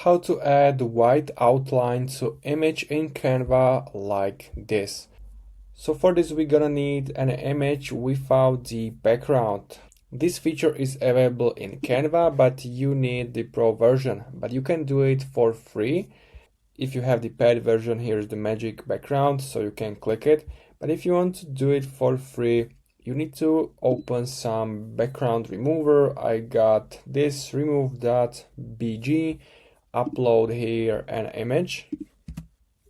how to add white outline to image in Canva like this. So for this we're gonna need an image without the background. This feature is available in Canva, but you need the pro version, but you can do it for free. If you have the paid version, here's the magic background, so you can click it. But if you want to do it for free, you need to open some background remover. I got this remove.bg, upload here an image.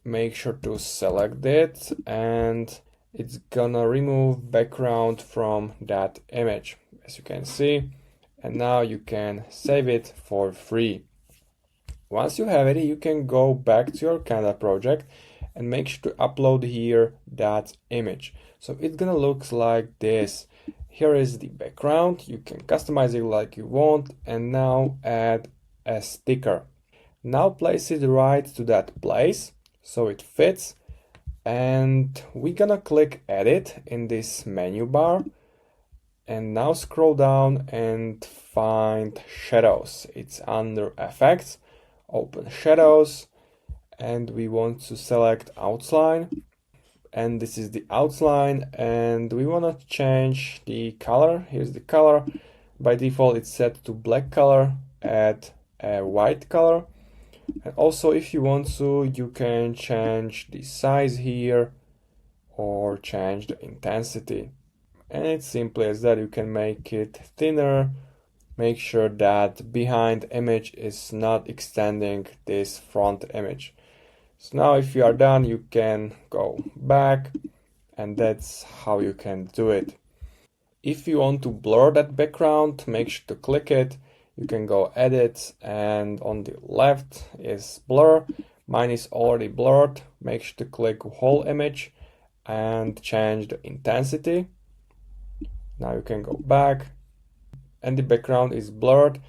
Make sure to select it and it's gonna remove background from that image, as you can see. And now you can save it for free. Once you have it, you can go back to your Canva project and make sure to upload here that image. So it's gonna look like this. Here is the background. You can customize it like you want and now add a sticker. Now place it right to that place so it fits, and we're gonna click edit in this menu bar and now scroll down and find shadows. It's under effects, open shadows, and we want to select outline, and this is the outline, and we want to change the color. Here's the color. By default it's set to black color, add a white color. And also if you want to, you can change the size here or change the intensity. And it's simply as that. You can make it thinner, make sure that behind image is not extending this front image. So now if you are done, you can go back, and that's how you can do it. If you want to blur that background, make sure to click it. You can go edit, and on the left is blur. Mine is already blurred. Make sure to click whole image and change the intensity. Now you can go back and the background is blurred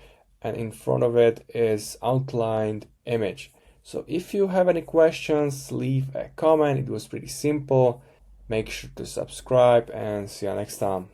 and in front of it is outlined image. So if you have any questions, leave a comment. It was pretty simple. Make sure to subscribe and see you next time.